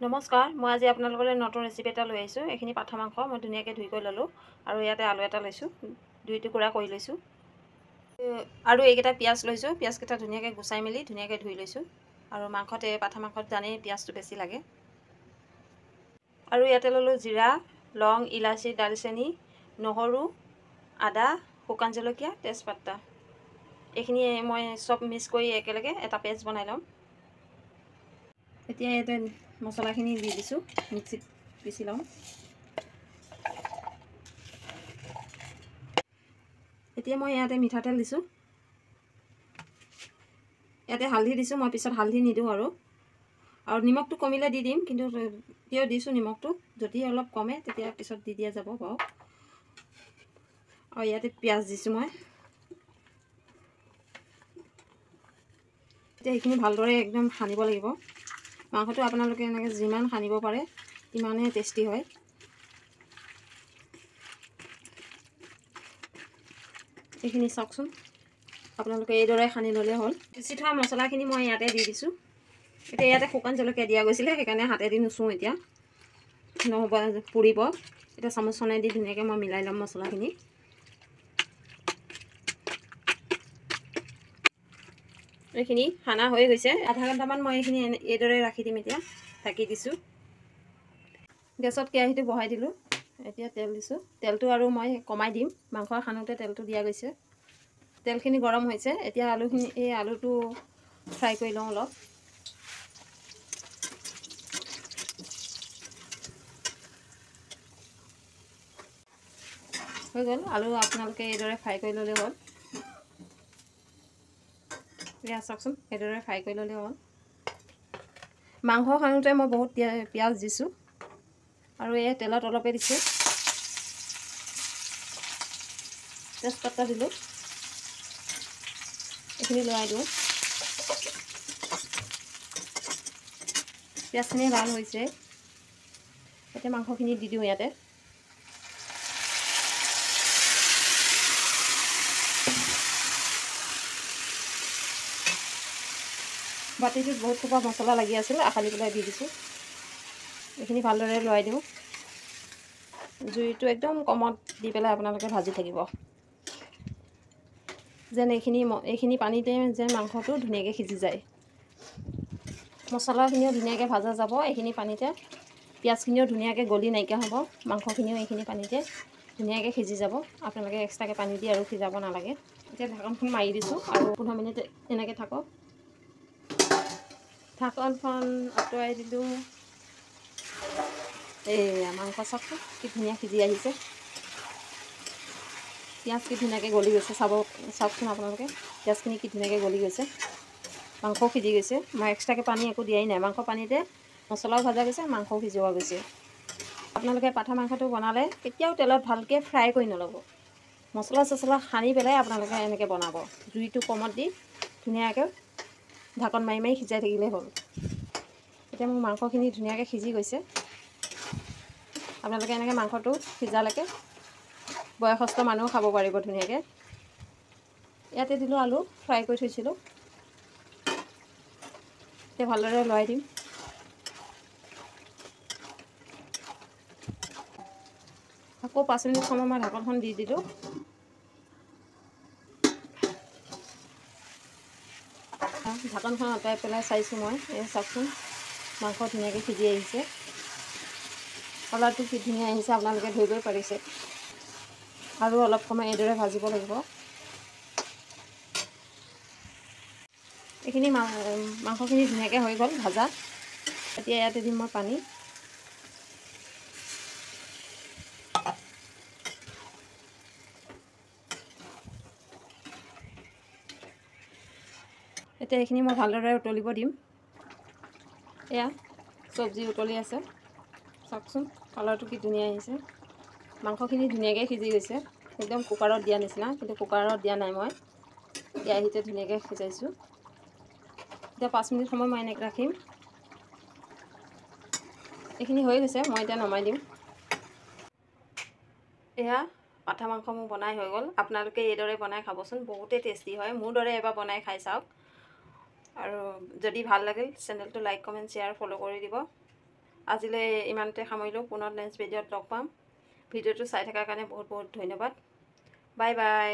নমস্কাৰ, মই আজি আপোনালোকলৈ নতুন ৰেচিপি এটা লৈ আহিছোঁ। এইখিনি পাঠা মাংস মই ধুনীয়াকৈ ধুই কৰি ল'লোঁ আৰু ইয়াতে আলু এটা লৈছোঁ, 2 টুকুৰা কৰি লৈছোঁ আৰু এইকেইটা পিঁয়াজ লৈছোঁ। পিঁয়াজকেইটা ধুনীয়াকৈ গুচাই মেলি ধুনীয়াকৈ ধুই লৈছোঁ আৰু পাঠা মাংসত জানেই পিঁয়াজটো বেছি লাগে। আৰু ইয়াতে ল'লোঁ জিৰা, লং, ইলাচি, দালচেনি, নহৰু, আদা, শুকান জলকীয়া, তেজপাতা। এইখিনি মই চব মিক্স কৰি একেলগে এটা পেষ্ট বনাই ল'ম। এতিয়া ইয়াতে মছলাখিনি দি দিছোঁ, মিক্সিত পিচি লওঁ। এতিয়া মই ইয়াতে মিঠাতেল দিছোঁ, ইয়াতে হালধি দিছোঁ। মই পিছত হালধি নিদিওঁ আৰু নিমখটো কমিলে দি দিম, কিন্তু কিয় দিছোঁ নিমখটো, যদি অলপ কমে তেতিয়া পিছত দি দিয়া যাব বাৰু। আৰু ইয়াতে পিঁয়াজ দিছোঁ মই। এতিয়া এইখিনি ভালদৰে একদম সানিব লাগিব। মাংসটো আপোনালোকে এনেকৈ যিমান সানিব পাৰে ইমানেই টেষ্টি হয়। এইখিনি চাওকচোন, আপোনালোকে এইদৰে সানি ল'লে হ'ল। পিচি থোৱা মছলাখিনি মই ইয়াতে দি দিছোঁ। এতিয়া ইয়াতে শুকান জলকীয়া দিয়া গৈছিলে, সেইকাৰণে হাতেদি নুচোঁ। এতিয়া নহ'ব, পুৰিব। এতিয়া চামুচখনেদি ধুনীয়াকৈ মই মিলাই ল'ম মছলাখিনি। এইখিনি সানা হৈ গৈছে। আধা ঘণ্টামান মই এইখিনি এইদৰে ৰাখি দিম। এতিয়া ঢাকি দিছোঁ। গেছত কেৰাহীটো বহাই দিলোঁ। এতিয়া তেল দিছোঁ। তেলটো আৰু মই কমাই দিম, মাংস সানোতে তেলটো দিয়া গৈছে। তেলখিনি গৰম হৈছে। এতিয়া আলুটো ফ্ৰাই কৰি লওঁ অলপ। হৈ গ'ল। আলু আপোনালোকে এইদৰে ফ্ৰাই কৰি ল'লে হ'ল। এয়া চাওকচোন, এইদৰে ফ্ৰাই কৰি ল'লে হ'ল। মাংস সানোতে মই বহুত পিঁয়াজ দিছোঁ আৰু এই তেলত অলপে দিছোঁ। তেজপাতা দিলোঁ। এইখিনি লৰাই দিওঁ। পিঁয়াজখিনি লাল হৈছে, এতিয়া মাংসখিনি দি দিওঁ ইয়াতে। বাতিটোত বহুত সোপা মছলা লাগি আছিল, আখালি পেলাই দি দিছোঁ। এইখিনি ভালদৰে লৰাই দিওঁ। জুইটো একদম কমত দি পেলাই আপোনালোকে ভাজি থাকিব, যেন এইখিনি পানীতে যেন মাংসটো ধুনীয়াকৈ সিজি যায়। মছলাখিনিও ধুনীয়াকৈ ভাজা যাব এইখিনি পানীতে। পিঁয়াজখিনিও ধুনীয়াকৈ গলি নাইকিয়া হ'ব। মাংসখিনিও এইখিনি পানীতে ধুনীয়াকৈ সিজি যাব। আপোনালোকে এক্সট্ৰাকৈ পানী দি আৰু সিজাব নালাগে। এতিয়া ঢাকনখন মাৰি দিছোঁ আৰু 15 মিনিট এনেকৈ থাকক। ঢাকনখন আঁতৰাই দিলোঁ। মাংস চাওকচোন কি ধুনীয়া সিজি আহিছে। পিঁয়াজ কি ধুনীয়াকৈ গলি গৈছে, চাওকচোন আপোনালোকে। পিঁয়াজখিনি কি ধুনীয়াকৈ গলি গৈছে, মাংসও সিজি গৈছে। মই এক্সট্ৰাকৈ পানী একো দিয়াই নাই। মাংস পানীতে মছলাও ভজা গৈছে, মাংসও সিজোৱা গৈছে। আপোনালোকে পাঠা মাংসটো বনালে কেতিয়াও তেলত ভালকৈ ফ্ৰাই কৰি নল'ব। মছলা চছলা সানি পেলাই আপোনালোকে এনেকৈ বনাব। জুইটো কমত দি ধুনীয়াকৈ ঢাকন মাৰি মাৰি সিজাই থাকিলেই হ'ল। এতিয়া মোৰ মাংসখিনি ধুনীয়াকৈ সিজি গৈছে। আপোনালোকে এনেকৈ মাংসটো সিজালৈকে বয়সস্থ মানুহ খাব পাৰিব ধুনীয়াকৈ। ইয়াতে দিলোঁ আলু ফ্ৰাই কৰি থৈছিলোঁ। এতিয়া ভালদৰে লৰাই দিম। আকৌ 5 মিনিট সময় মই ঢাকনখন দি দিলোঁ। ঢাকনখন আঁতৰাই পেলাই চাইছোঁ মই। চাওকচোন, মাংস ধুনীয়াকৈ সিজি আহিছে। কালাৰটো কি ধুনীয়া আহিছে, আপোনালোকে ধৰিবই পাৰিছে। আৰু অলপ সময় এইদৰে ভাজিব লাগিব। এইখিনি মাংসখিনি ধুনীয়াকৈ হৈ গ'ল ভাজা। এতিয়া ইয়াতে দিম মই পানী। এতিয়া এইখিনি মই ভালদৰে উতলিব দিম। এয়া চব্জি উতলি আছে, চাওকচোন কালাৰটো কি ধুনীয়া আহিছে। মাংসখিনি ধুনীয়াকৈ সিজি গৈছে, একদম কুকাৰত দিয়া নিচিনা, কিন্তু কুকাৰত দিয়া নাই মই। কেৰাহীতে ধুনীয়াকৈ সিজাইছোঁ। এতিয়া 5 মিনিট সময় মই এনেকৈ ৰাখিম। এইখিনি হৈ গৈছে, মই এতিয়া নমাই দিম। এয়া পাঠা মাংস মোৰ বনাই হৈ গ'ল। আপোনালোকে এইদৰে বনাই খাবচোন, বহুতেই টেষ্টি হয়। মোৰ দৰে এবাৰ বনাই খাই চাওক। আৰু যদি ভাল লাগিল চেনেলটো লাইক, কমেণ্ট, শ্বেয়াৰ, ফ'ল' কৰি দিব। আজিলৈ ইমানতে সামৰিলোঁ। পুনৰ নেক্সট ভিডিঅ'ত লগ পাম। ভিডিঅ'টো চাই থকাৰ কাৰণে বহুত বহুত ধন্যবাদ। Bye bye.